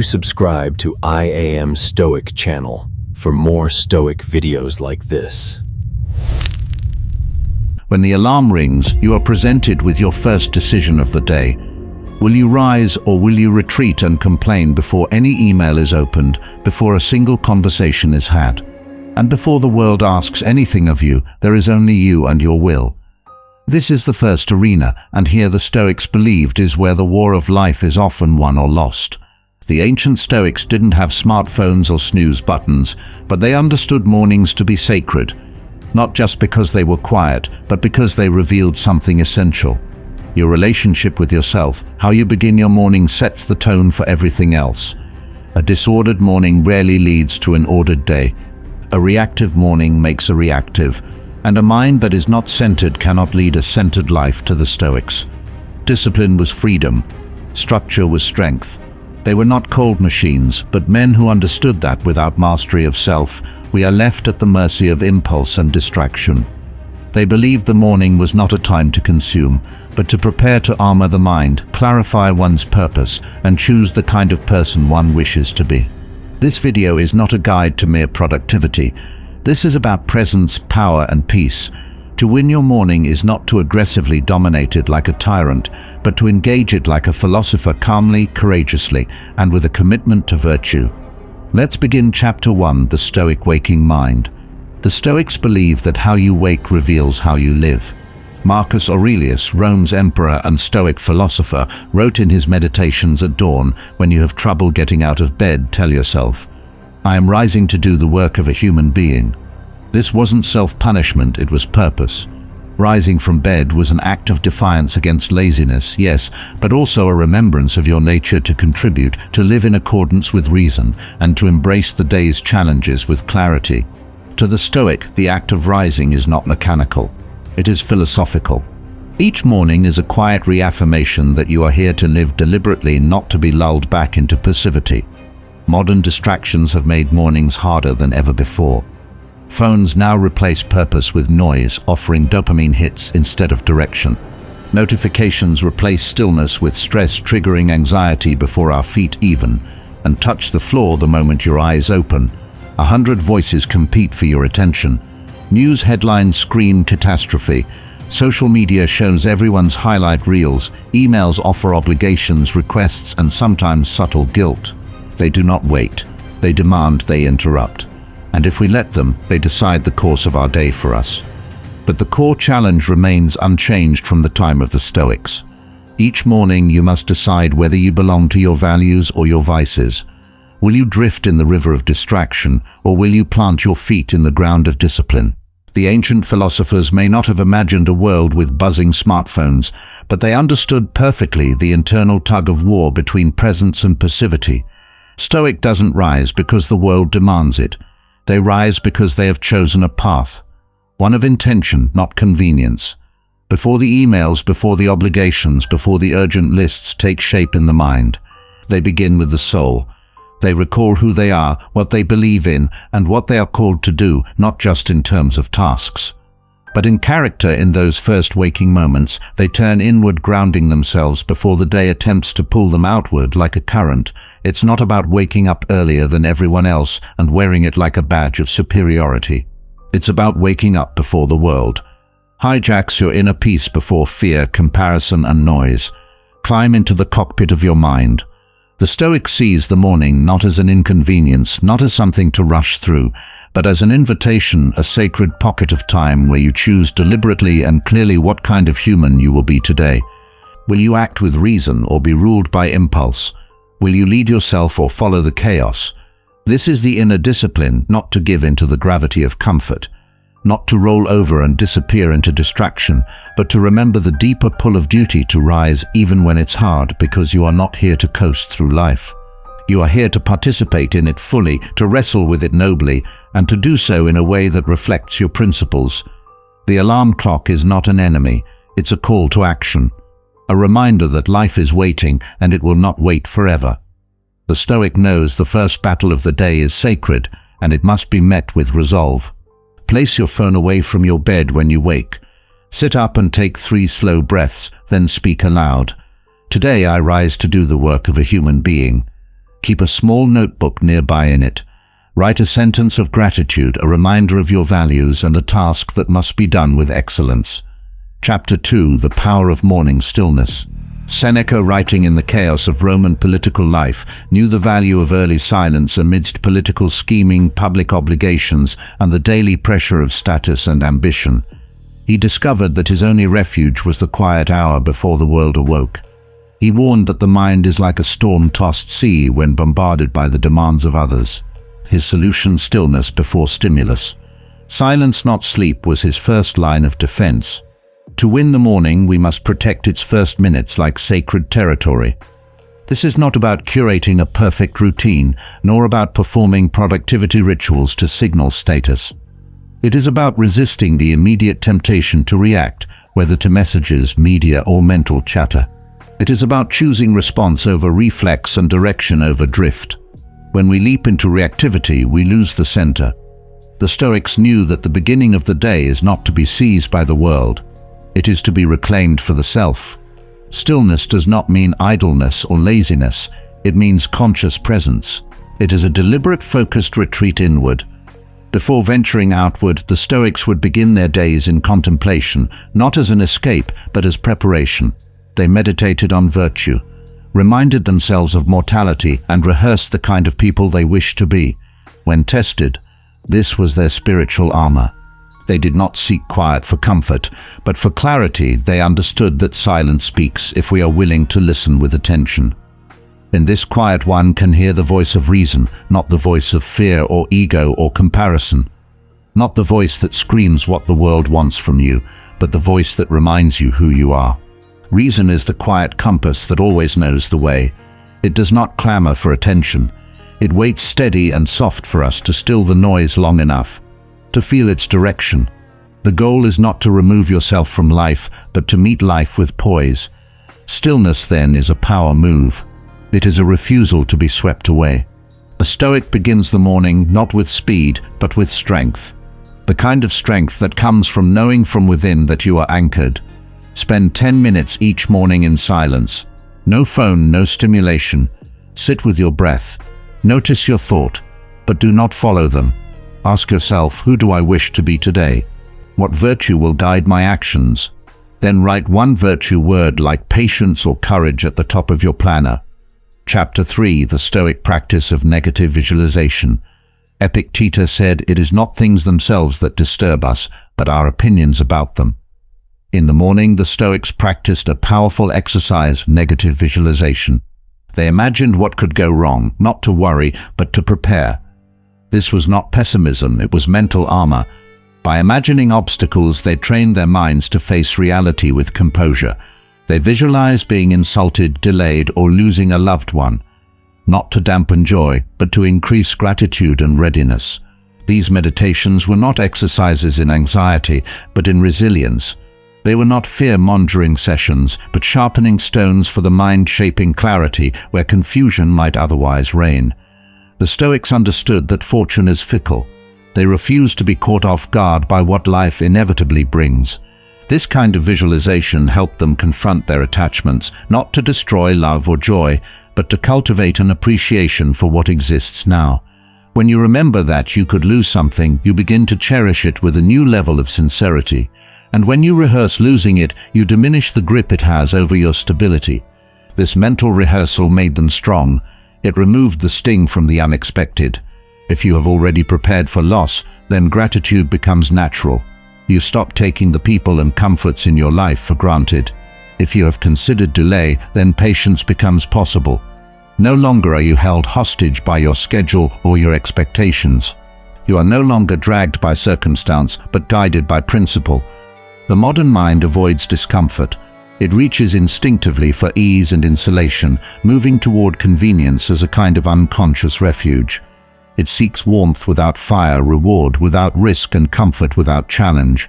Subscribe to I Am Stoic channel for more Stoic videos like this. When the alarm rings, you are presented with your first decision of the day. Will you rise or will you retreat and complain before any email is opened, before a single conversation is had? And before the world asks anything of you, there is only you and your will. This is the first arena, and here the Stoics believed is where the war of life is often won or lost. The ancient Stoics didn't have smartphones or snooze buttons, but they understood mornings to be sacred, not just because they were quiet, but because they revealed something essential. Your relationship with yourself, how you begin your morning, sets the tone for everything else. A disordered morning rarely leads to an ordered day. A reactive morning makes a reactive, and a mind that is not centered cannot lead a centered life to the Stoics. Discipline was freedom. Structure was strength. They were not cold machines, but men who understood that without mastery of self, we are left at the mercy of impulse and distraction. They believed the morning was not a time to consume, but to prepare to armor the mind, clarify one's purpose, and choose the kind of person one wishes to be. This video is not a guide to mere productivity. This is about presence, power, and peace. To win your morning is not to aggressively dominate it like a tyrant, but to engage it like a philosopher, calmly, courageously, and with a commitment to virtue. Let's begin Chapter 1, The Stoic Waking Mind. The Stoics believe that how you wake reveals how you live. Marcus Aurelius, Rome's emperor and Stoic philosopher, wrote in his Meditations at dawn, "When you have trouble getting out of bed, tell yourself, I am rising to do the work of a human being." This wasn't self-punishment, it was purpose. Rising from bed was an act of defiance against laziness, yes, but also a remembrance of your nature to contribute, to live in accordance with reason, and to embrace the day's challenges with clarity. To the Stoic, the act of rising is not mechanical. It is philosophical. Each morning is a quiet reaffirmation that you are here to live deliberately, not to be lulled back into passivity. Modern distractions have made mornings harder than ever before. Phones now replace purpose with noise, offering dopamine hits instead of direction. Notifications replace stillness with stress, triggering anxiety before our feet even, and touch the floor the moment your eyes open. 100 voices compete for your attention. News headlines scream catastrophe. Social media shows everyone's highlight reels. Emails offer obligations, requests, and sometimes subtle guilt. They do not wait. They demand, they interrupt. And if we let them, they decide the course of our day for us. But the core challenge remains unchanged from the time of the Stoics. Each morning you must decide whether you belong to your values or your vices. Will you drift in the river of distraction, or will you plant your feet in the ground of discipline? The ancient philosophers may not have imagined a world with buzzing smartphones, but they understood perfectly the internal tug-of-war between presence and passivity. Stoic doesn't rise because the world demands it. They rise because they have chosen a path, one of intention, not convenience. Before the emails, before the obligations, before the urgent lists take shape in the mind, they begin with the soul. They recall who they are, what they believe in, and what they are called to do, not just in terms of tasks, but in character. In those first waking moments, they turn inward, grounding themselves before the day attempts to pull them outward like a current. It's not about waking up earlier than everyone else and wearing it like a badge of superiority. It's about waking up before the world. Hijacks your inner peace before fear, comparison, and noise. Climb into the cockpit of your mind. The Stoic sees the morning not as an inconvenience, not as something to rush through, but as an invitation, a sacred pocket of time where you choose deliberately and clearly what kind of human you will be today. Will you act with reason or be ruled by impulse? Will you lead yourself or follow the chaos? This is the inner discipline, not to give in to the gravity of comfort, not to roll over and disappear into distraction, but to remember the deeper pull of duty to rise even when it's hard, because you are not here to coast through life. You are here to participate in it fully, to wrestle with it nobly, and to do so in a way that reflects your principles. The alarm clock is not an enemy, it's a call to action. A reminder that life is waiting and it will not wait forever. The Stoic knows the first battle of the day is sacred and it must be met with resolve. Place your phone away from your bed when you wake. Sit up and take 3 slow breaths, then speak aloud. Today I rise to do the work of a human being. Keep a small notebook nearby in it. Write a sentence of gratitude, a reminder of your values, and a task that must be done with excellence. Chapter 2: The Power of Morning Stillness. Seneca, writing in the chaos of Roman political life, knew the value of early silence amidst political scheming, public obligations, and the daily pressure of status and ambition. He discovered that his only refuge was the quiet hour before the world awoke. He warned that the mind is like a storm-tossed sea when bombarded by the demands of others. His solution: stillness before stimulus. Silence, not sleep, was his first line of defense. To win the morning, we must protect its first minutes like sacred territory. This is not about curating a perfect routine, nor about performing productivity rituals to signal status. It is about resisting the immediate temptation to react, whether to messages, media, or mental chatter. It is about choosing response over reflex and direction over drift. When we leap into reactivity, we lose the center. The Stoics knew that the beginning of the day is not to be seized by the world. It is to be reclaimed for the self. Stillness does not mean idleness or laziness. It means conscious presence. It is a deliberate, focused retreat inward. Before venturing outward, the Stoics would begin their days in contemplation, not as an escape, but as preparation. They meditated on virtue, reminded themselves of mortality, and rehearsed the kind of people they wished to be. When tested, this was their spiritual armor. They did not seek quiet for comfort, but for clarity. They understood that silence speaks if we are willing to listen with attention. In this quiet, one can hear the voice of reason, not the voice of fear or ego or comparison. Not the voice that screams what the world wants from you, but the voice that reminds you who you are. Reason is the quiet compass that always knows the way. It does not clamor for attention. It waits steady and soft for us to still the noise long enough to feel its direction. The goal is not to remove yourself from life, but to meet life with poise. Stillness, then, is a power move. It is a refusal to be swept away. A Stoic begins the morning not with speed, but with strength. The kind of strength that comes from knowing from within that you are anchored. Spend 10 minutes each morning in silence. No phone, no stimulation. Sit with your breath. Notice your thought, but do not follow them. Ask yourself, who do I wish to be today? What virtue will guide my actions? Then write one virtue word like patience or courage at the top of your planner. Chapter 3: The Stoic Practice of Negative Visualization. Epictetus said, "It is not things themselves that disturb us, but our opinions about them." In the morning, the Stoics practiced a powerful exercise, negative visualization. They imagined what could go wrong, not to worry, but to prepare. This was not pessimism, it was mental armor. By imagining obstacles, they trained their minds to face reality with composure. They visualized being insulted, delayed, or losing a loved one, not to dampen joy, but to increase gratitude and readiness. These meditations were not exercises in anxiety, but in resilience. They were not fear-mongering sessions, but sharpening stones for the mind, shaping clarity where confusion might otherwise reign. The Stoics understood that fortune is fickle. They refused to be caught off guard by what life inevitably brings. This kind of visualization helped them confront their attachments, not to destroy love or joy, but to cultivate an appreciation for what exists now. When you remember that you could lose something, you begin to cherish it with a new level of sincerity. And when you rehearse losing it, you diminish the grip it has over your stability. This mental rehearsal made them strong. It removed the sting from the unexpected. If you have already prepared for loss, then gratitude becomes natural. You stop taking the people and comforts in your life for granted. If you have considered delay, then patience becomes possible. No longer are you held hostage by your schedule or your expectations. You are no longer dragged by circumstance, but guided by principle. The modern mind avoids discomfort. It reaches instinctively for ease and insulation, moving toward convenience as a kind of unconscious refuge. It seeks warmth without fire, reward without risk, and comfort without challenge.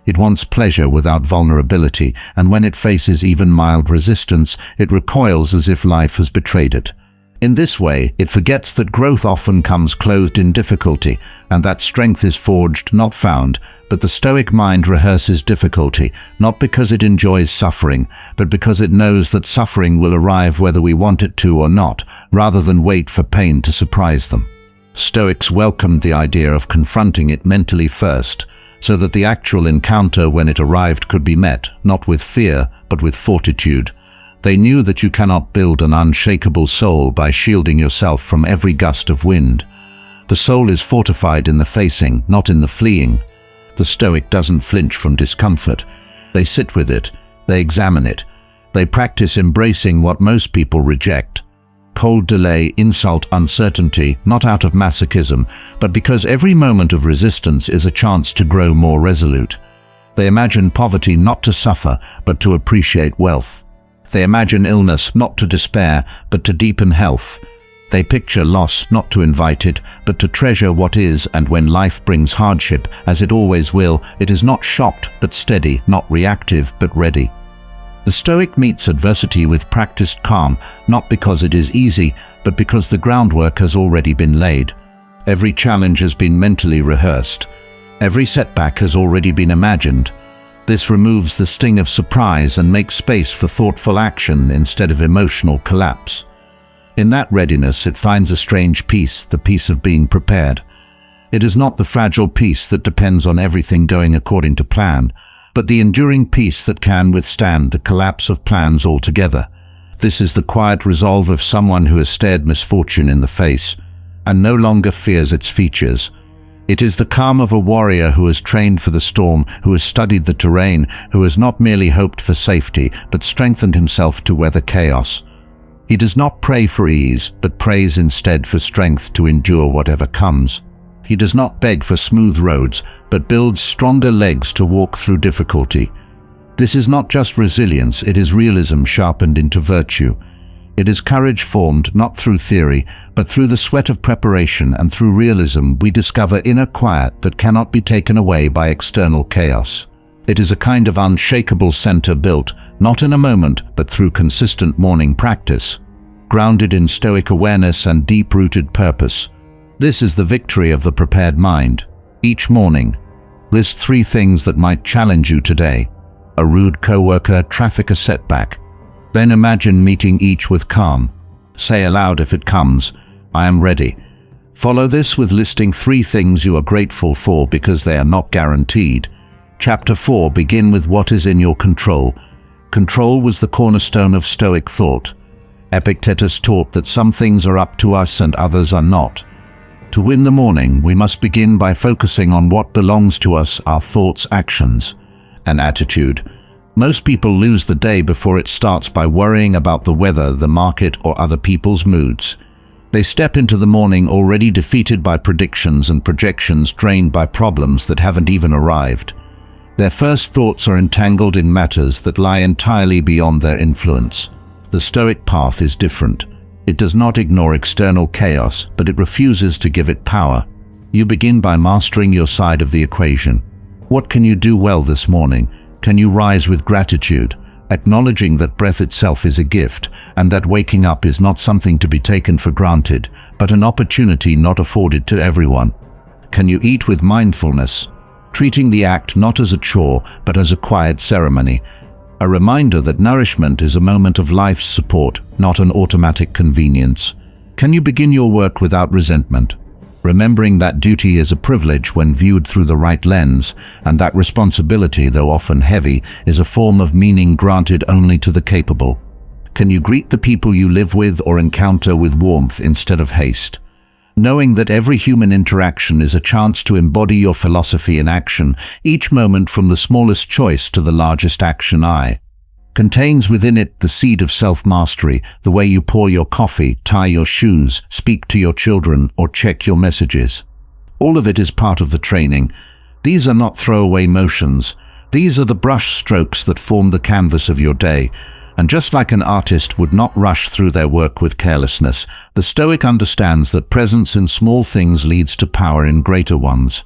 It wants pleasure without vulnerability, and when it faces even mild resistance, it recoils as if life has betrayed it. In this way, it forgets that growth often comes clothed in difficulty, and that strength is forged, not found. But the Stoic mind rehearses difficulty, not because it enjoys suffering, but because it knows that suffering will arrive whether we want it to or not, rather than wait for pain to surprise them. Stoics welcomed the idea of confronting it mentally first, so that the actual encounter when it arrived could be met, not with fear, but with fortitude. They knew that you cannot build an unshakable soul by shielding yourself from every gust of wind. The soul is fortified in the facing, not in the fleeing. The Stoic doesn't flinch from discomfort. They sit with it, they examine it. They practice embracing what most people reject. Cold delay, insult, uncertainty, not out of masochism, but because every moment of resistance is a chance to grow more resolute. They imagine poverty not to suffer, but to appreciate wealth. They imagine illness not to despair, but to deepen health. They picture loss not to invite it, but to treasure what is, and when life brings hardship, as it always will, it is not shocked, but steady, not reactive, but ready. The Stoic meets adversity with practiced calm, not because it is easy, but because the groundwork has already been laid. Every challenge has been mentally rehearsed. Every setback has already been imagined. This removes the sting of surprise and makes space for thoughtful action instead of emotional collapse. In that readiness, it finds a strange peace, the peace of being prepared. It is not the fragile peace that depends on everything going according to plan, but the enduring peace that can withstand the collapse of plans altogether. This is the quiet resolve of someone who has stared misfortune in the face and no longer fears its features. It is the calm of a warrior who has trained for the storm, who has studied the terrain, who has not merely hoped for safety, but strengthened himself to weather chaos. He does not pray for ease, but prays instead for strength to endure whatever comes. He does not beg for smooth roads, but builds stronger legs to walk through difficulty. This is not just resilience, it is realism sharpened into virtue. It is courage formed not through theory, but through the sweat of preparation, and through realism we discover inner quiet that cannot be taken away by external chaos. It is a kind of unshakable center built, not in a moment, but through consistent morning practice, grounded in Stoic awareness and deep-rooted purpose. This is the victory of the prepared mind. Each morning, list 3 things that might challenge you today. A rude coworker, traffic, a setback. Then imagine meeting each with calm. Say aloud if it comes, I am ready. Follow this with listing 3 things you are grateful for because they are not guaranteed. Chapter 4. Begin with what is in your control. Control was the cornerstone of Stoic thought. Epictetus taught that some things are up to us and others are not. To win the morning, we must begin by focusing on what belongs to us, our thoughts, actions, and attitude. Most people lose the day before it starts by worrying about the weather, the market, or other people's moods. They step into the morning already defeated by predictions and projections, drained by problems that haven't even arrived. Their first thoughts are entangled in matters that lie entirely beyond their influence. The Stoic path is different. It does not ignore external chaos, but it refuses to give it power. You begin by mastering your side of the equation. What can you do well this morning? Can you rise with gratitude, acknowledging that breath itself is a gift, and that waking up is not something to be taken for granted, but an opportunity not afforded to everyone? Can you eat with mindfulness, treating the act not as a chore, but as a quiet ceremony? A reminder that nourishment is a moment of life's support, not an automatic convenience. Can you begin your work without resentment, remembering that duty is a privilege when viewed through the right lens, and that responsibility, though often heavy, is a form of meaning granted only to the capable? Can you greet the people you live with or encounter with warmth instead of haste, knowing that every human interaction is a chance to embody your philosophy in action, each moment from the smallest choice to the largest action contains within it the seed of self-mastery, the way you pour your coffee, tie your shoes, speak to your children, or check your messages. All of it is part of the training. These are not throwaway motions. These are the brush strokes that form the canvas of your day. And just like an artist would not rush through their work with carelessness, the Stoic understands that presence in small things leads to power in greater ones.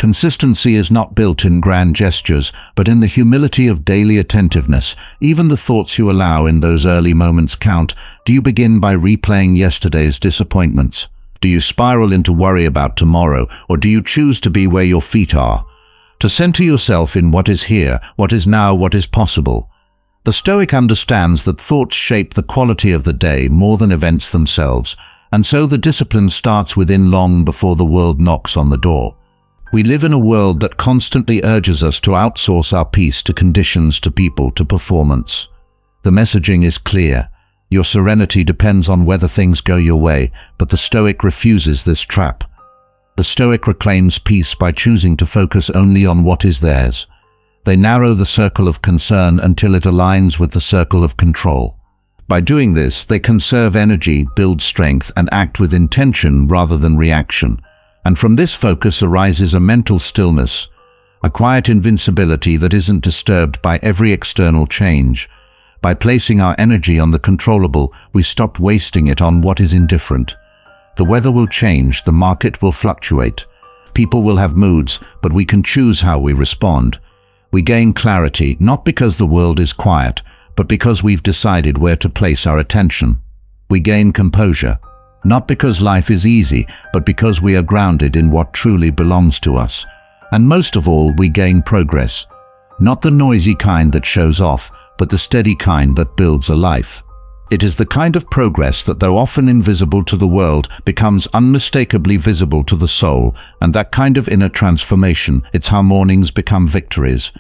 Consistency is not built in grand gestures, but in the humility of daily attentiveness. Even the thoughts you allow in those early moments count. Do you begin by replaying yesterday's disappointments? Do you spiral into worry about tomorrow, or do you choose to be where your feet are? To center yourself in what is here, what is now, what is possible. The Stoic understands that thoughts shape the quality of the day more than events themselves, and so the discipline starts within long before the world knocks on the door. We live in a world that constantly urges us to outsource our peace to conditions, to people, to performance. The messaging is clear. Your serenity depends on whether things go your way, but the Stoic refuses this trap. The Stoic reclaims peace by choosing to focus only on what is theirs. They narrow the circle of concern until it aligns with the circle of control. By doing this, they conserve energy, build strength, and act with intention rather than reaction. And from this focus arises a mental stillness, a quiet invincibility that isn't disturbed by every external change. By placing our energy on the controllable, we stop wasting it on what is indifferent. The weather will change, the market will fluctuate. People will have moods, but we can choose how we respond. We gain clarity, not because the world is quiet, but because we've decided where to place our attention. We gain composure, not because life is easy, but because we are grounded in what truly belongs to us. And most of all, we gain progress. Not the noisy kind that shows off, but the steady kind that builds a life. It is the kind of progress that, though often invisible to the world, becomes unmistakably visible to the soul, and that kind of inner transformation, it's how mornings become victories.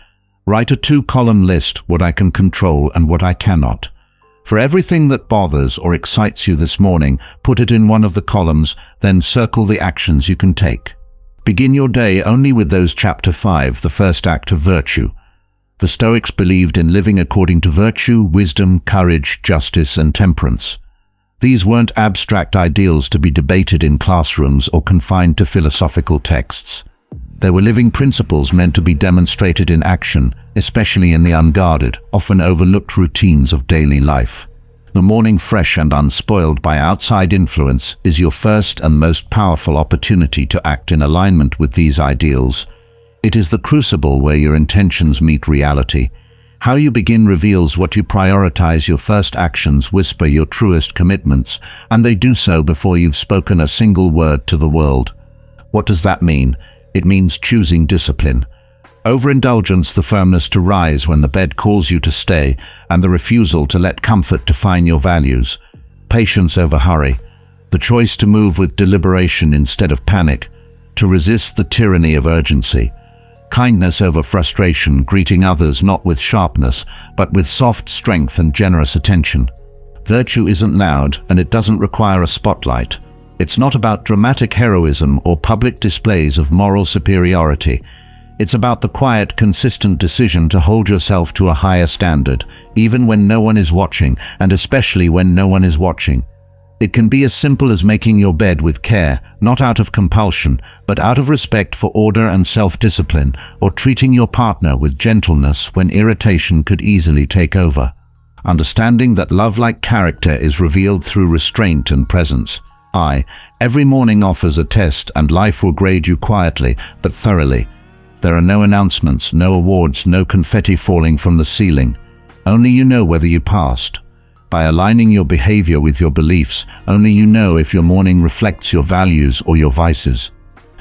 Write a 2-column list, what I can control and what I cannot. For everything that bothers or excites you this morning, put it in one of the columns, then circle the actions you can take. Begin your day only with those chapter 5, the first act of virtue. The Stoics believed in living according to virtue, wisdom, courage, justice, and temperance. These weren't abstract ideals to be debated in classrooms or confined to philosophical texts. They were living principles meant to be demonstrated in action, especially in the unguarded, often overlooked routines of daily life. The morning fresh and unspoiled by outside influence is your first and most powerful opportunity to act in alignment with these ideals. It is the crucible where your intentions meet reality. How you begin reveals what you prioritize. Your first actions whisper your truest commitments, and they do so before you've spoken a single word to the world. What does that mean? It means choosing discipline. Overindulgence, the firmness to rise when the bed calls you to stay, and the refusal to let comfort define your values. Patience over hurry. The choice to move with deliberation instead of panic. To resist the tyranny of urgency. Kindness over frustration, greeting others not with sharpness, but with soft strength and generous attention. Virtue isn't loud, and it doesn't require a spotlight. It's not about dramatic heroism or public displays of moral superiority. It's about the quiet, consistent decision to hold yourself to a higher standard, even when no one is watching, and especially when no one is watching. It can be as simple as making your bed with care, not out of compulsion, but out of respect for order and self-discipline, or treating your partner with gentleness when irritation could easily take over. Understanding that love-like character is revealed through restraint and presence. Every morning offers a test, and life will grade you quietly, but thoroughly. There are no announcements, no awards, no confetti falling from the ceiling. Only you know whether you passed. By aligning your behavior with your beliefs, only you know if your morning reflects your values or your vices.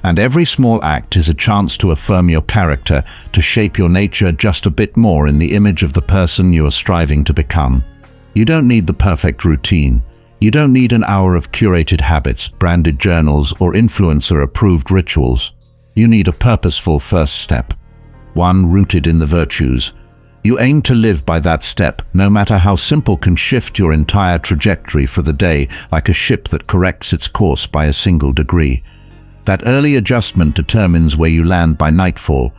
And every small act is a chance to affirm your character, to shape your nature just a bit more in the image of the person you are striving to become. You don't need the perfect routine. You don't need an hour of curated habits, branded journals, or influencer-approved rituals. You need a purposeful first step, one rooted in the virtues. You aim to live by that step, no matter how simple, can shift your entire trajectory for the day, like a ship that corrects its course by a single degree. That early adjustment determines where you land by nightfall.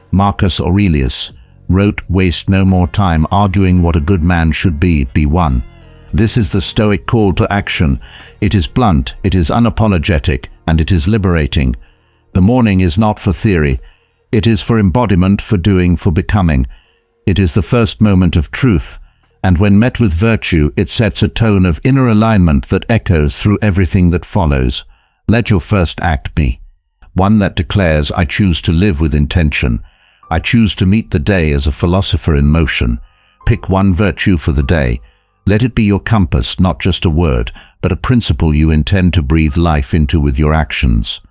Marcus Aurelius wrote, "Waste no more time arguing what a good man should be one." This is the Stoic call to action. It is blunt, it is unapologetic, and it is liberating. The morning is not for theory. It is for embodiment, for doing, for becoming. It is the first moment of truth, and when met with virtue, it sets a tone of inner alignment that echoes through everything that follows. Let your first act be one that declares, I choose to live with intention. I choose to meet the day as a philosopher in motion. Pick one virtue for the day. Let it be your compass, not just a word, but a principle you intend to breathe life into with your actions.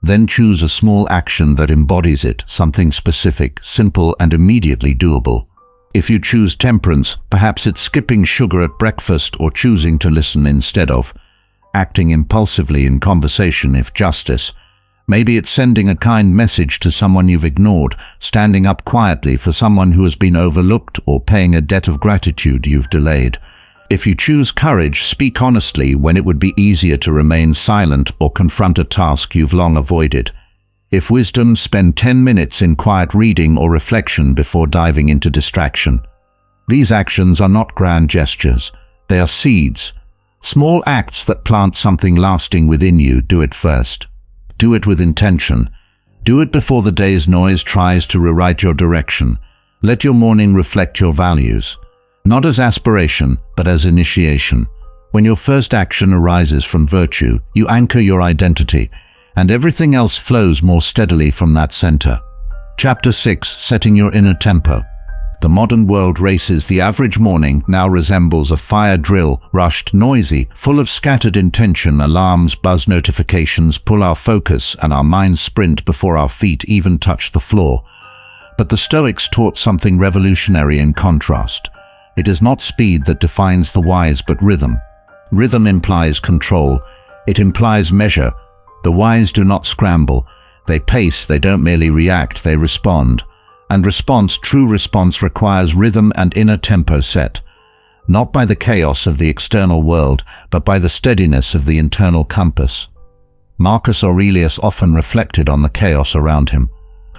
Then choose a small action that embodies it, something specific, simple, and immediately doable. If you choose temperance, perhaps it's skipping sugar at breakfast or choosing to listen instead of, acting impulsively in conversation if justice. Maybe it's sending a kind message to someone you've ignored, standing up quietly for someone who has been overlooked, or paying a debt of gratitude you've delayed. If you choose courage, speak honestly when it would be easier to remain silent or confront a task you've long avoided. If wisdom, spend 10 minutes in quiet reading or reflection before diving into distraction. These actions are not grand gestures. They are seeds. Small acts that plant something lasting within you. Do it first. Do it with intention. Do it before the day's noise tries to rewrite your direction. Let your morning reflect your values. Not as aspiration, but as initiation. When your first action arises from virtue, you anchor your identity, and everything else flows more steadily from that center. Chapter 6. Setting your inner tempo. The modern world races. The average morning now resembles a fire drill, rushed, noisy, full of scattered intention. Alarms, buzz, notifications pull our focus, and our minds sprint before our feet even touch the floor. But the Stoics taught something revolutionary in contrast. It is not speed that defines the wise, but rhythm. Rhythm implies control. It implies measure. The wise do not scramble. They pace. They don't merely react, they respond. And response, true response, requires rhythm and inner tempo set. Not by the chaos of the external world, but by the steadiness of the internal compass. Marcus Aurelius often reflected on the chaos around him.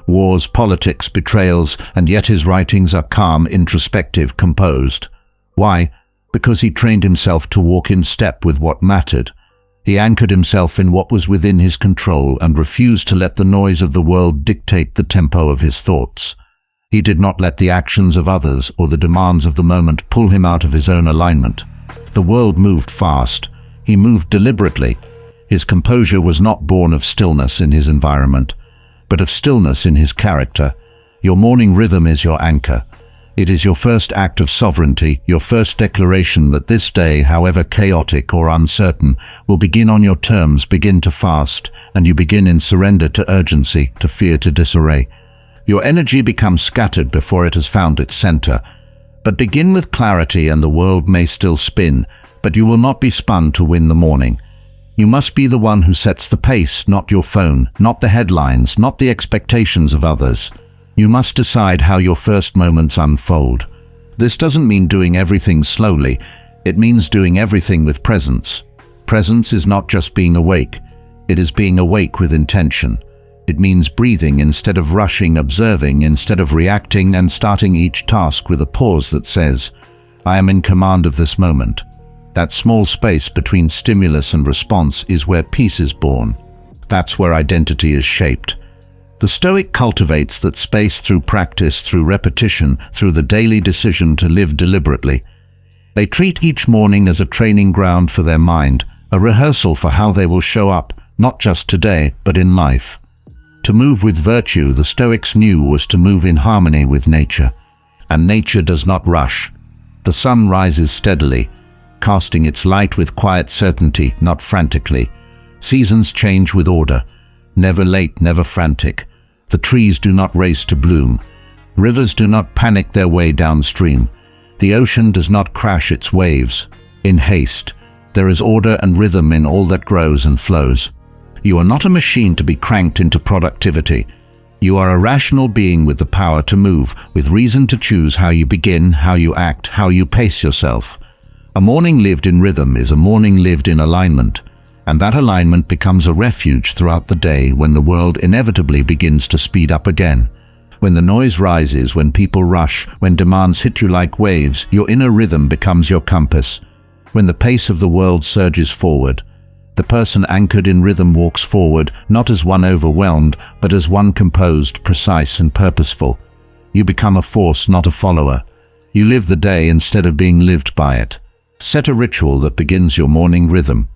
Wars, politics, betrayals, and yet his writings are calm, introspective, composed. Why? Because he trained himself to walk in step with what mattered. He anchored himself in what was within his control and refused to let the noise of the world dictate the tempo of his thoughts. He did not let the actions of others or the demands of the moment pull him out of his own alignment. The world moved fast. He moved deliberately. His composure was not born of stillness in his environment, but of stillness in his character. Your morning rhythm is your anchor. It is your first act of sovereignty, your first declaration that this day, however chaotic or uncertain, will begin on your terms. Begin to fast, and you begin in surrender to urgency, to fear, to disarray. Your energy becomes scattered before it has found its center. But begin with clarity, and the world may still spin, but you will not be spun to win the morning. You must be the one who sets the pace, not your phone, not the headlines, not the expectations of others. You must decide how your first moments unfold. This doesn't mean doing everything slowly. It means doing everything with presence. Presence is not just being awake. It is being awake with intention. It means breathing instead of rushing, observing instead of reacting, and starting each task with a pause that says, I am in command of this moment. That small space between stimulus and response is where peace is born. That's where identity is shaped. The Stoic cultivates that space through practice, through repetition, through the daily decision to live deliberately. They treat each morning as a training ground for their mind, a rehearsal for how they will show up, not just today, but in life. To move with virtue, the Stoics knew, was to move in harmony with nature. And nature does not rush. The sun rises steadily, casting its light with quiet certainty, not frantically. Seasons change with order, never late, never frantic. The trees do not race to bloom. Rivers do not panic their way downstream. The ocean does not crash its waves in haste. There is order and rhythm in all that grows and flows. You are not a machine to be cranked into productivity. You are a rational being with the power to move, with reason to choose how you begin, how you act, how you pace yourself. A morning lived in rhythm is a morning lived in alignment, and that alignment becomes a refuge throughout the day when the world inevitably begins to speed up again. When the noise rises, when people rush, when demands hit you like waves, your inner rhythm becomes your compass. When the pace of the world surges forward, the person anchored in rhythm walks forward, not as one overwhelmed, but as one composed, precise, and purposeful. You become a force, not a follower. You live the day instead of being lived by it. Set a ritual that begins your morning rhythm.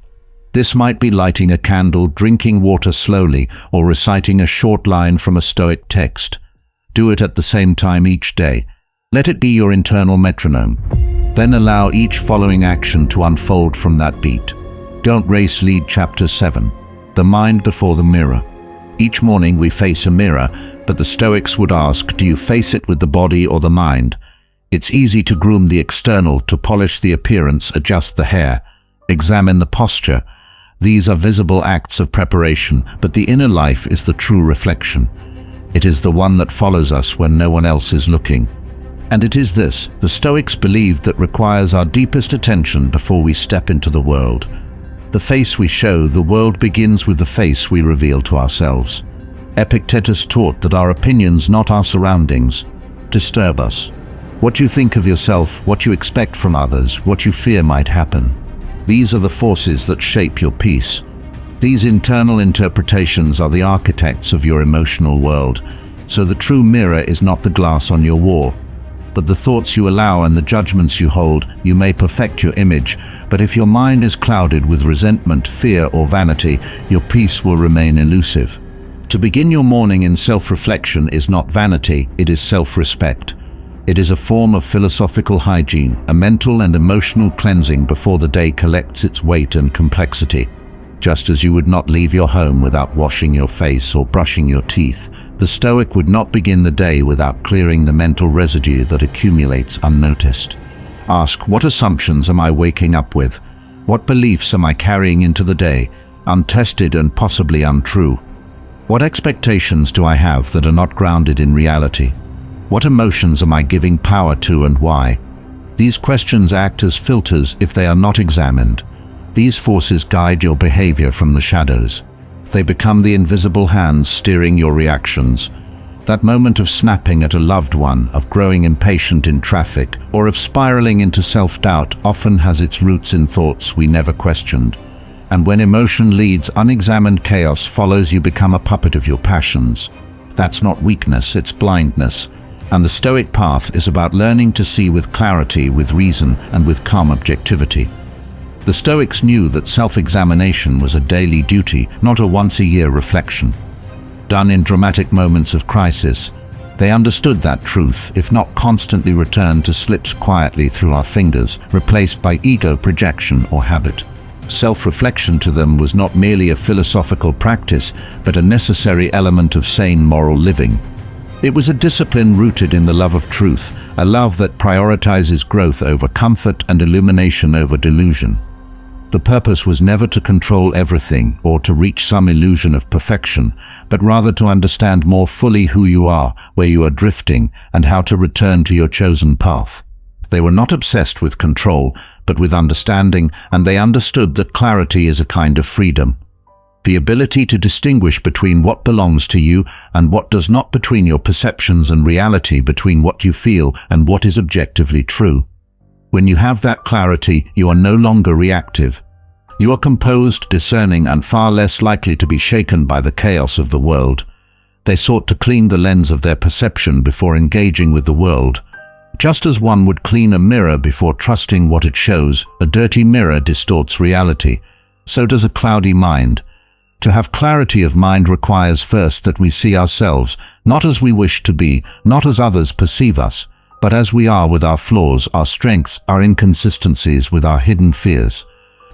This might be lighting a candle, drinking water slowly, or reciting a short line from a Stoic text. Do it at the same time each day. Let it be your internal metronome. Then allow each following action to unfold from that beat. Don't race. Lead. Chapter 7. The mind before the mirror. Each morning we face a mirror, but the Stoics would ask, do you face it with the body or the mind? It's easy to groom the external, to polish the appearance, adjust the hair, examine the posture. These are visible acts of preparation, but the inner life is the true reflection. It is the one that follows us when no one else is looking. And it is this, the Stoics believed, that requires our deepest attention before we step into the world. The face we show the world begins with the face we reveal to ourselves. Epictetus taught that our opinions, not our surroundings, disturb us. What you think of yourself, what you expect from others, what you fear might happen. These are the forces that shape your peace. These internal interpretations are the architects of your emotional world. So the true mirror is not the glass on your wall, but the thoughts you allow and the judgments you hold. You may perfect your image, but if your mind is clouded with resentment, fear, or vanity, your peace will remain elusive. To begin your morning in self-reflection is not vanity, it is self-respect. It is a form of philosophical hygiene, a mental and emotional cleansing before the day collects its weight and complexity. Just as you would not leave your home without washing your face or brushing your teeth, the Stoic would not begin the day without clearing the mental residue that accumulates unnoticed. Ask, what assumptions am I waking up with? What beliefs am I carrying into the day, untested and possibly untrue? What expectations do I have that are not grounded in reality? What emotions am I giving power to and why? These questions act as filters if they are not examined. These forces guide your behavior from the shadows. They become the invisible hands steering your reactions. That moment of snapping at a loved one, of growing impatient in traffic, or of spiraling into self-doubt often has its roots in thoughts we never questioned. And when emotion leads, unexamined chaos follows. You become a puppet of your passions. That's not weakness, it's blindness. And the Stoic path is about learning to see with clarity, with reason, and with calm objectivity. The Stoics knew that self-examination was a daily duty, not a once-a-year reflection. Done in dramatic moments of crisis, they understood that truth, if not constantly returned to, slips quietly through our fingers, replaced by ego projection or habit. Self-reflection to them was not merely a philosophical practice, but a necessary element of sane moral living. It was a discipline rooted in the love of truth, a love that prioritizes growth over comfort and illumination over delusion. The purpose was never to control everything or to reach some illusion of perfection, but rather to understand more fully who you are, where you are drifting, and how to return to your chosen path. They were not obsessed with control, but with understanding, and they understood that clarity is a kind of freedom. The ability to distinguish between what belongs to you and what does not, between your perceptions and reality, between what you feel and what is objectively true. When you have that clarity, you are no longer reactive. You are composed, discerning, and far less likely to be shaken by the chaos of the world. They sought to clean the lens of their perception before engaging with the world. Just as one would clean a mirror before trusting what it shows, a dirty mirror distorts reality. So does a cloudy mind. To have clarity of mind requires first that we see ourselves, not as we wish to be, not as others perceive us, but as we are, with our flaws, our strengths, our inconsistencies, with our hidden fears.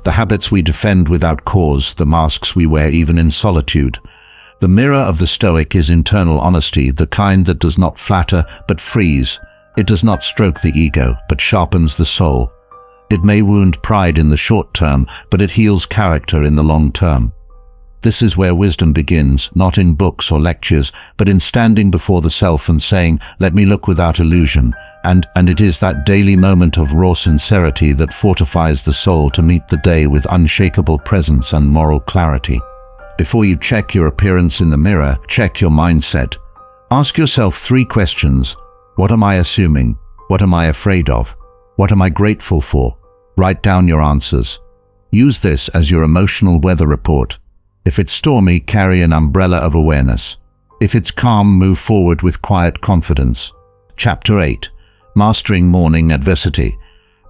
The habits we defend without cause, the masks we wear even in solitude. The mirror of the Stoic is internal honesty, the kind that does not flatter but frees. It does not stroke the ego, but sharpens the soul. It may wound pride in the short term, but it heals character in the long term. This is where wisdom begins, not in books or lectures, but in standing before the self and saying, let me look without illusion. And it is that daily moment of raw sincerity that fortifies the soul to meet the day with unshakable presence and moral clarity. Before you check your appearance in the mirror, check your mindset. Ask yourself 3 questions. What am I assuming? What am I afraid of? What am I grateful for? Write down your answers. Use this as your emotional weather report. If it's stormy, carry an umbrella of awareness. If it's calm, move forward with quiet confidence. Chapter 8. Mastering Morning Adversity.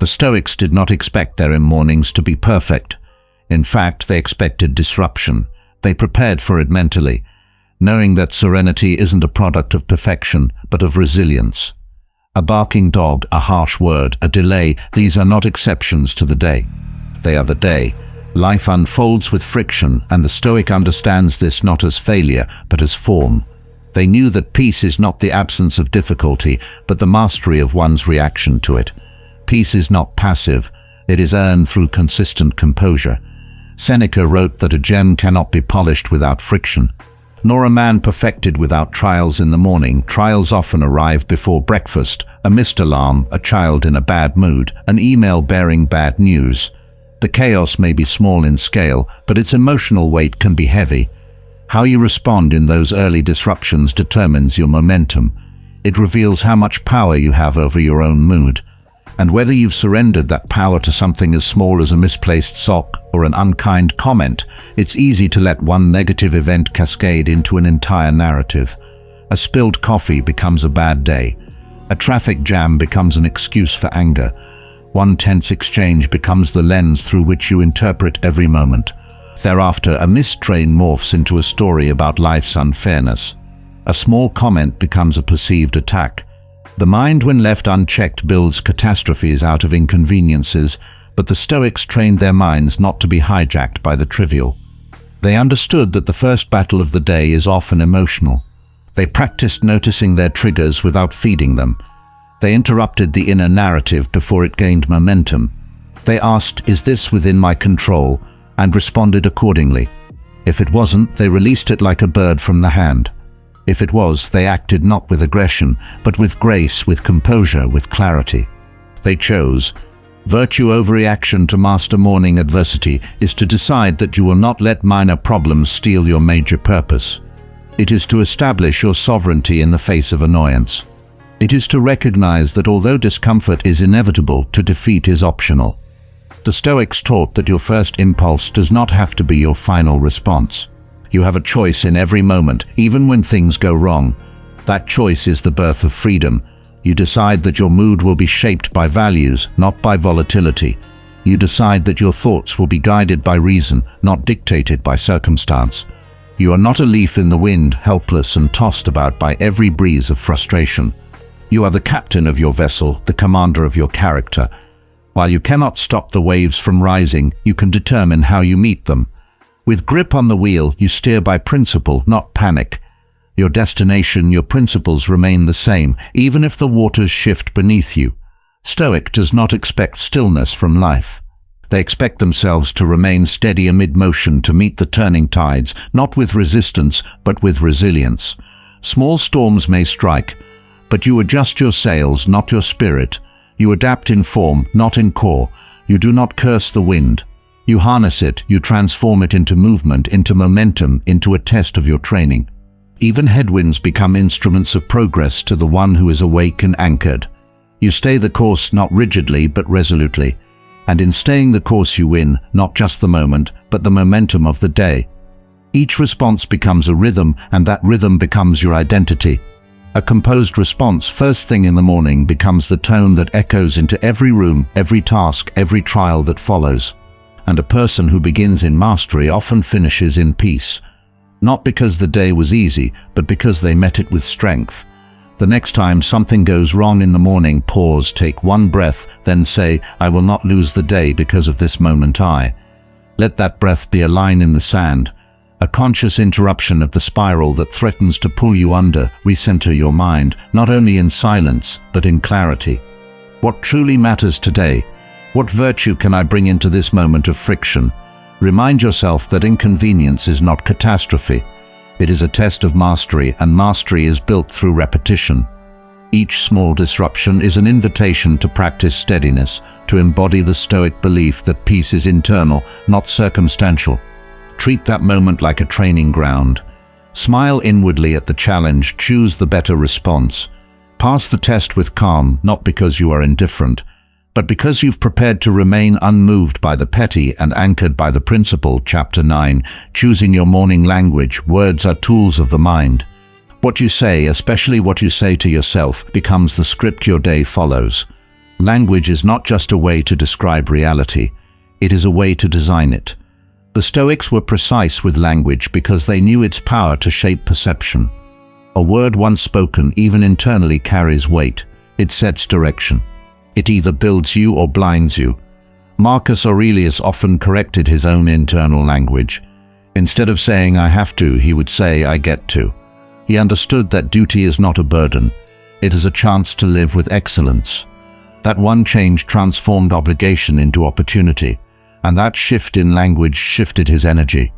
The Stoics did not expect their mornings to be perfect. In fact, they expected disruption. They prepared for it mentally, knowing that serenity isn't a product of perfection, but of resilience. A barking dog, a harsh word, a delay, these are not exceptions to the day. They are the day. Life unfolds with friction, and the Stoic understands this not as failure, but as form. They knew that peace is not the absence of difficulty, but the mastery of one's reaction to it. Peace is not passive. It is earned through consistent composure. Seneca wrote that a gem cannot be polished without friction, nor a man perfected without trials in the morning. Trials often arrive before breakfast, a missed alarm, a child in a bad mood, an email bearing bad news. The chaos may be small in scale, but its emotional weight can be heavy. How you respond in those early disruptions determines your momentum. It reveals how much power you have over your own mood, and whether you've surrendered that power to something as small as a misplaced sock or an unkind comment. It's easy to let one negative event cascade into an entire narrative. A spilled coffee becomes a bad day. A traffic jam becomes an excuse for anger. One tense exchange becomes the lens through which you interpret every moment. Thereafter, a missed train morphs into a story about life's unfairness. A small comment becomes a perceived attack. The mind, when left unchecked, builds catastrophes out of inconveniences, but the Stoics trained their minds not to be hijacked by the trivial. They understood that the first battle of the day is often emotional. They practiced noticing their triggers without feeding them. They interrupted the inner narrative before it gained momentum. They asked, "Is this within my control?" and responded accordingly. If it wasn't, they released it like a bird from the hand. If it was, they acted not with aggression, but with grace, with composure, with clarity. They chose. Virtue over reaction. To master morning adversity is to decide that you will not let minor problems steal your major purpose. It is to establish your sovereignty in the face of annoyance. It is to recognize that although discomfort is inevitable, to defeat is optional. The Stoics taught that your first impulse does not have to be your final response. You have a choice in every moment, even when things go wrong. That choice is the birth of freedom. You decide that your mood will be shaped by values, not by volatility. You decide that your thoughts will be guided by reason, not dictated by circumstance. You are not a leaf in the wind, helpless and tossed about by every breeze of frustration. You are the captain of your vessel, the commander of your character. While you cannot stop the waves from rising, you can determine how you meet them. With grip on the wheel, you steer by principle, not panic. Your destination, your principles remain the same, even if the waters shift beneath you. Stoic does not expect stillness from life. They expect themselves to remain steady amid motion, to meet the turning tides, not with resistance, but with resilience. Small storms may strike, but you adjust your sails, not your spirit. You adapt in form, not in core. You do not curse the wind. You harness it, you transform it into movement, into momentum, into a test of your training. Even headwinds become instruments of progress to the one who is awake and anchored. You stay the course not rigidly but resolutely. And in staying the course you win, not just the moment, but the momentum of the day. Each response becomes a rhythm, and that rhythm becomes your identity. A composed response first thing in the morning becomes the tone that echoes into every room, every task, every trial that follows. And a person who begins in mastery often finishes in peace. Not because the day was easy, but because they met it with strength. The next time something goes wrong in the morning, pause, take one breath, then say, "I will not lose the day because of this moment Let that breath be a line in the sand, a conscious interruption of the spiral that threatens to pull you under. Recenter your mind, not only in silence, but in clarity. What truly matters today? What virtue can I bring into this moment of friction? Remind yourself that inconvenience is not catastrophe. It is a test of mastery, and mastery is built through repetition. Each small disruption is an invitation to practice steadiness, to embody the Stoic belief that peace is internal, not circumstantial. Treat that moment like a training ground. Smile inwardly at the challenge, choose the better response. Pass the test with calm, not because you are indifferent, but because you've prepared to remain unmoved by the petty and anchored by the principle. Chapter 9. Choosing your morning language. Words are tools of the mind. What you say, especially what you say to yourself, becomes the script your day follows. Language is not just a way to describe reality. It is a way to design it. The Stoics were precise with language because they knew its power to shape perception. A word once spoken, even internally, carries weight. It sets direction. It either builds you or blinds you. Marcus Aurelius often corrected his own internal language. Instead of saying, "I have to," he would say, "I get to." He understood that duty is not a burden. It is a chance to live with excellence. That one change transformed obligation into opportunity, and that shift in language shifted his energy.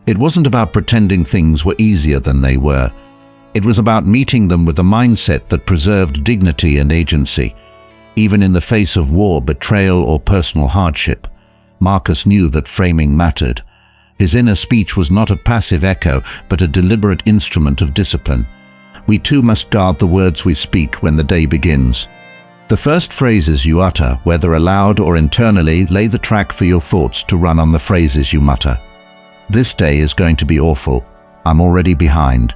It wasn't about pretending things were easier than they were. It was about meeting them with a mindset that preserved dignity and agency. Even in the face of war, betrayal, or personal hardship, Marcus knew that framing mattered. His inner speech was not a passive echo, but a deliberate instrument of discipline. We too must guard the words we speak when the day begins. The first phrases you utter, whether aloud or internally, lay the track for your thoughts to run on the phrases you mutter. This day is going to be awful. I'm already behind.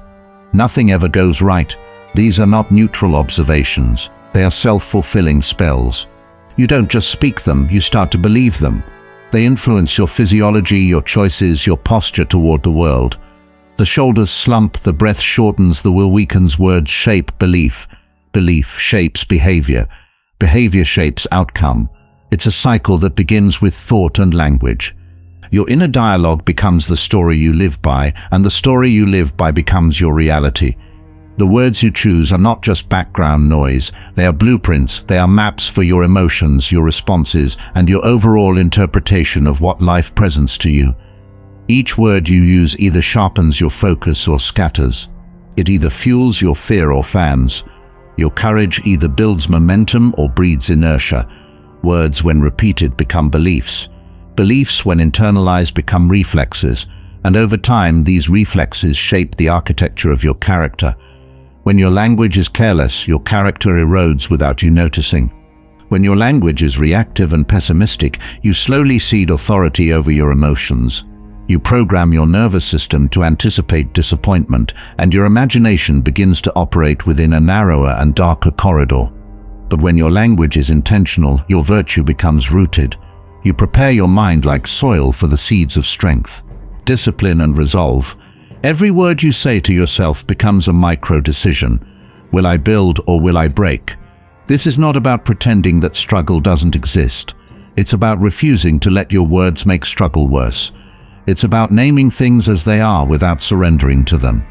Nothing ever goes right. These are not neutral observations. They are self-fulfilling spells. You don't just speak them, you start to believe them. They influence your physiology, your choices, your posture toward the world. The shoulders slump, the breath shortens, the will weakens, words shape belief. Belief shapes behavior. Behavior shapes outcome. It's a cycle that begins with thought and language. Your inner dialogue becomes the story you live by, and the story you live by becomes your reality. The words you choose are not just background noise. They are blueprints, they are maps for your emotions, your responses, and your overall interpretation of what life presents to you. Each word you use either sharpens your focus or scatters. It either fuels your fear or fans. Your courage either builds momentum or breeds inertia. Words, when repeated, become beliefs. Beliefs, when internalized, become reflexes. And over time, these reflexes shape the architecture of your character. When your language is careless, your character erodes without you noticing. When your language is reactive and pessimistic, you slowly cede authority over your emotions. You program your nervous system to anticipate disappointment, and your imagination begins to operate within a narrower and darker corridor. But when your language is intentional, your virtue becomes rooted. You prepare your mind like soil for the seeds of strength, discipline, and resolve. Every word you say to yourself becomes a micro-decision. Will I build or will I break? This is not about pretending that struggle doesn't exist. It's about refusing to let your words make struggle worse. It's about naming things as they are without surrendering to them.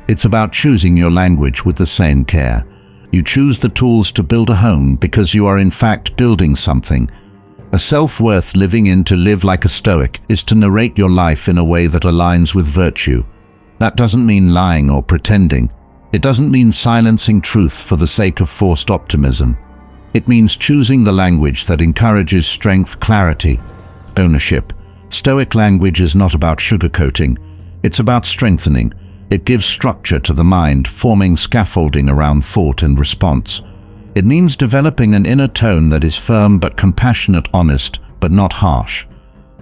It's about choosing your language with the same care. You choose the tools to build a home because you are in fact building something. A self-worth living in. To live like a Stoic is to narrate your life in a way that aligns with virtue. That doesn't mean lying or pretending. It doesn't mean silencing truth for the sake of forced optimism. It means choosing the language that encourages strength, clarity, ownership. Stoic language is not about sugarcoating. It's about strengthening. It gives structure to the mind, forming scaffolding around thought and response. It means developing an inner tone that is firm but compassionate, honest but not harsh.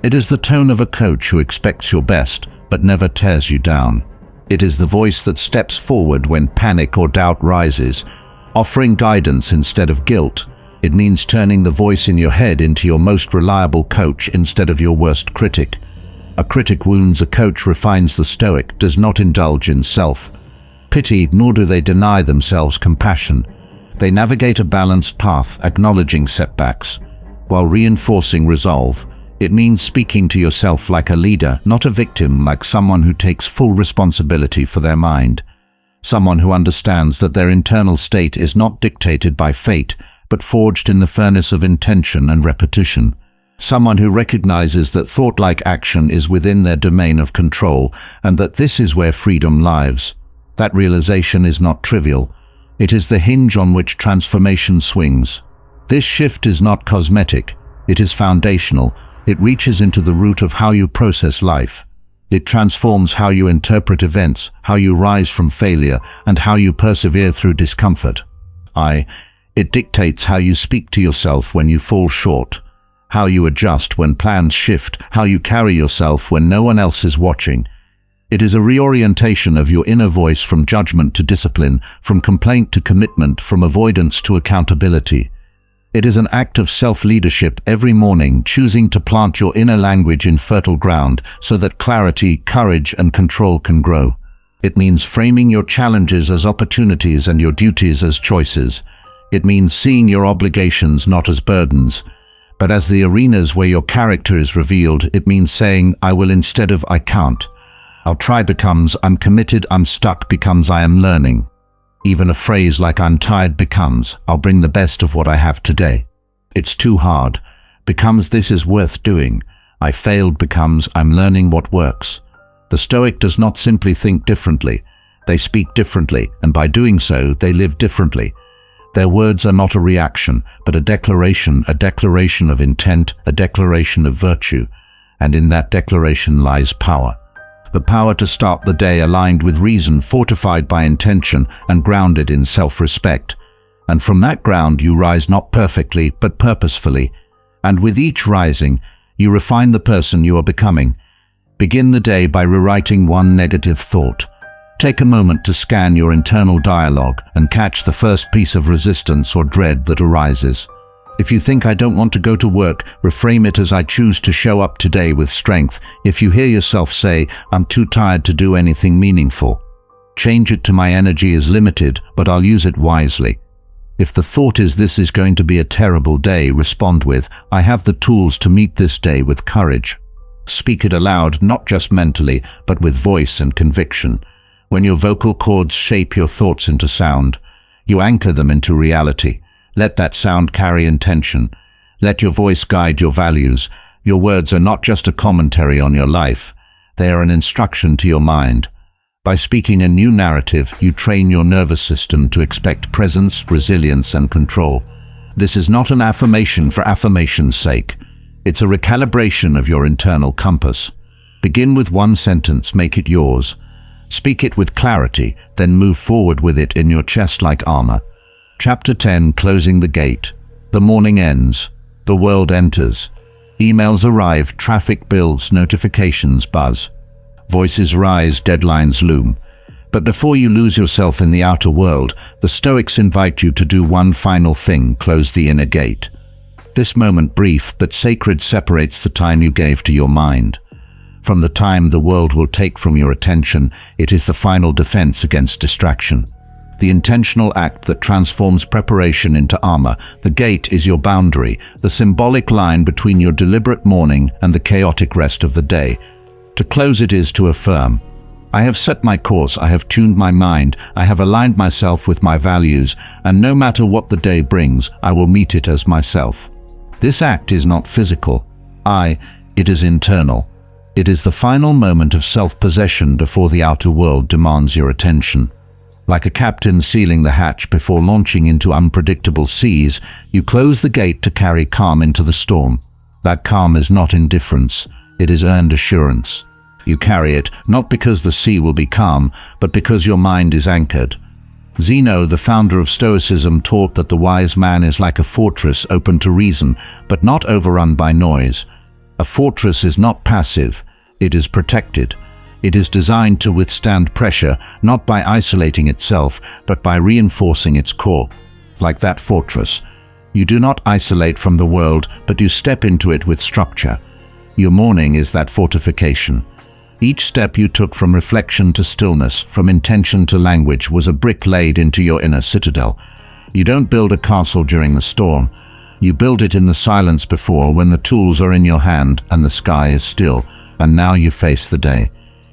It is the tone of a coach who expects your best but never tears you down. It is the voice that steps forward when panic or doubt rises, offering guidance instead of guilt. It means turning the voice in your head into your most reliable coach instead of your worst critic. A critic wounds, a coach refines. The Stoic does not indulge in self-pity, nor do they deny themselves compassion. They navigate a balanced path, acknowledging setbacks, while reinforcing resolve. It means speaking to yourself like a leader, not a victim, like someone who takes full responsibility for their mind. Someone who understands that their internal state is not dictated by fate, but forged in the furnace of intention and repetition. Someone who recognizes that thought-like action is within their domain of control, and that this is where freedom lies. That realization is not trivial. It is the hinge on which transformation swings. This shift is not cosmetic. It is foundational. It reaches into the root of how you process life. It transforms how you interpret events, how you rise from failure, and how you persevere through discomfort. It dictates how you speak to yourself when you fall short, how you adjust when plans shift, how you carry yourself when no one else is watching. It is a reorientation of your inner voice from judgment to discipline, from complaint to commitment, from avoidance to accountability. It is an act of self-leadership every morning, choosing to plant your inner language in fertile ground so that clarity, courage, and control can grow. It means framing your challenges as opportunities and your duties as choices. It means seeing your obligations not as burdens, but as the arenas where your character is revealed. It means saying, I will instead of I can't. I'll try becomes I'm committed, I'm stuck becomes I am learning. Even a phrase like I'm tired becomes I'll bring the best of what I have today. It's too hard becomes this is worth doing. I failed becomes I'm learning what works. The Stoic does not simply think differently. They speak differently, and by doing so, they live differently. Their words are not a reaction, but a declaration of intent, a declaration of virtue. And in that declaration lies power. The power to start the day aligned with reason, fortified by intention, and grounded in self-respect. And from that ground you rise not perfectly, but purposefully. And with each rising, you refine the person you are becoming. Begin the day by rewriting one negative thought. Take a moment to scan your internal dialogue and catch the first piece of resistance or dread that arises. If you think I don't want to go to work, reframe it as I choose to show up today with strength. If you hear yourself say, I'm too tired to do anything meaningful, change it to my energy is limited, but I'll use it wisely. If the thought is this is going to be a terrible day, respond with, I have the tools to meet this day with courage. Speak it aloud, not just mentally, but with voice and conviction. When your vocal cords shape your thoughts into sound, you anchor them into reality. Let that sound carry intention. Let your voice guide your values. Your words are not just a commentary on your life. They are an instruction to your mind. By speaking a new narrative, you train your nervous system to expect presence, resilience, and control. This is not an affirmation for affirmation's sake. It's a recalibration of your internal compass. Begin with one sentence, make it yours. Speak it with clarity, then move forward with it in your chest like armor. Chapter 10, Closing the Gate. The morning ends. The world enters. Emails arrive, traffic builds, notifications buzz. Voices rise, deadlines loom. But before you lose yourself in the outer world, the Stoics invite you to do one final thing, close the inner gate. This moment, brief but sacred, separates the time you gave to your mind from the time the world will take from your attention. It is the final defense against distraction. The intentional act that transforms preparation into armor. The gate is your boundary, the symbolic line between your deliberate morning and the chaotic rest of the day. To close it is to affirm, I have set my course, I have tuned my mind, I have aligned myself with my values, and no matter what the day brings, I will meet it as myself. This act is not physical. It is internal. It is the final moment of self-possession before the outer world demands your attention. Like a captain sealing the hatch before launching into unpredictable seas, you close the gate to carry calm into the storm. That calm is not indifference, it is earned assurance. You carry it not because the sea will be calm, but because your mind is anchored. Zeno, the founder of Stoicism, taught that the wise man is like a fortress open to reason, but not overrun by noise. A fortress is not passive, it is protected. It is designed to withstand pressure, not by isolating itself, but by reinforcing its core. Like that fortress, you do not isolate from the world, but you step into it with structure. Your morning is that fortification. Each step you took from reflection to stillness, from intention to language, was a brick laid into your inner citadel. You don't build a castle during the storm. You build it in the silence before, when the tools are in your hand and the sky is still. And now you face the day.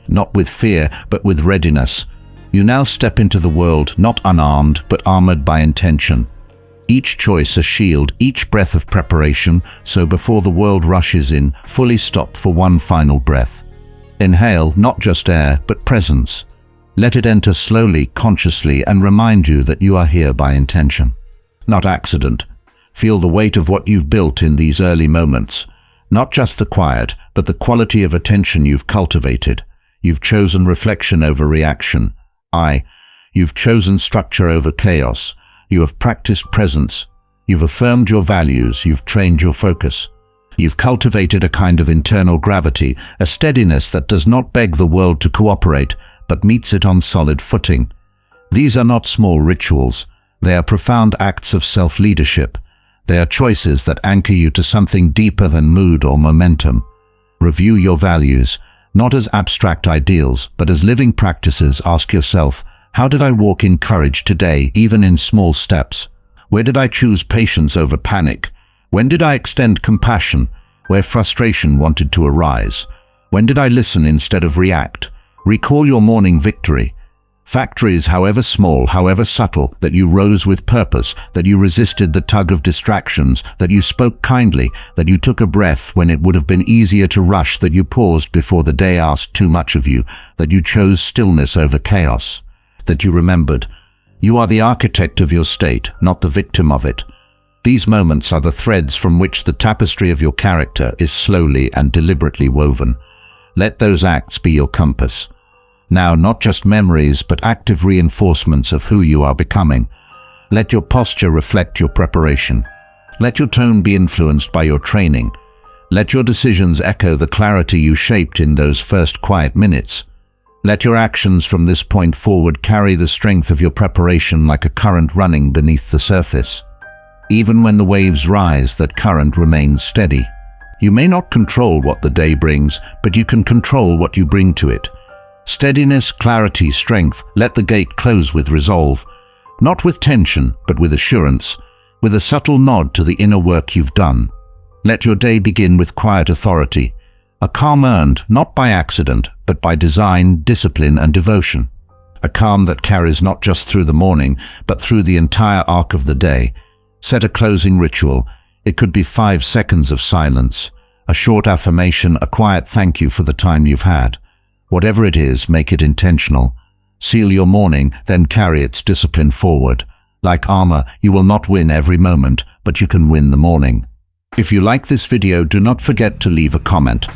Not with fear, but with readiness. You now step into the world, not unarmed, but armored by intention. Each choice a shield, each breath of preparation, so before the world rushes in, fully stop for one final breath. Inhale not just air, but presence. Let it enter slowly, consciously, and remind you that you are here by intention, not accident. Feel the weight of what you've built in these early moments. Not just the quiet, but the quality of attention you've cultivated. You've chosen reflection over reaction. You've chosen structure over chaos. You have practiced presence. You've affirmed your values. You've trained your focus. You've cultivated a kind of internal gravity, a steadiness that does not beg the world to cooperate, but meets it on solid footing. These are not small rituals. They are profound acts of self-leadership. They are choices that anchor you to something deeper than mood or momentum. Review your values, not as abstract ideals, but as living practices. Ask yourself, how did I walk in courage today, even in small steps? Where did I choose patience over panic? When did I extend compassion where frustration wanted to arise? When did I listen instead of react? Recall your morning victory. Factories, however small, however subtle, that you rose with purpose, that you resisted the tug of distractions, that you spoke kindly, that you took a breath when it would have been easier to rush, that you paused before the day asked too much of you, that you chose stillness over chaos, that you remembered. You are the architect of your state, not the victim of it. These moments are the threads from which the tapestry of your character is slowly and deliberately woven. Let those acts be your compass. Now, not just memories, but active reinforcements of who you are becoming. Let your posture reflect your preparation. Let your tone be influenced by your training. Let your decisions echo the clarity you shaped in those first quiet minutes. Let your actions from this point forward carry the strength of your preparation like a current running beneath the surface. Even when the waves rise, that current remains steady. You may not control what the day brings, but you can control what you bring to it. Steadiness, clarity, strength. Let the gate close with resolve. Not with tension, but with assurance, with a subtle nod to the inner work you've done. Let your day begin with quiet authority, a calm earned not by accident, but by design, discipline, and devotion. A calm that carries not just through the morning, but through the entire arc of the day. Set a closing ritual. It could be 5 seconds of silence, a short affirmation, a quiet thank you for the time you've had. Whatever it is, make it intentional. Seal your morning, then carry its discipline forward. Like armor, you will not win every moment, but you can win the morning. If you like this video, do not forget to leave a comment.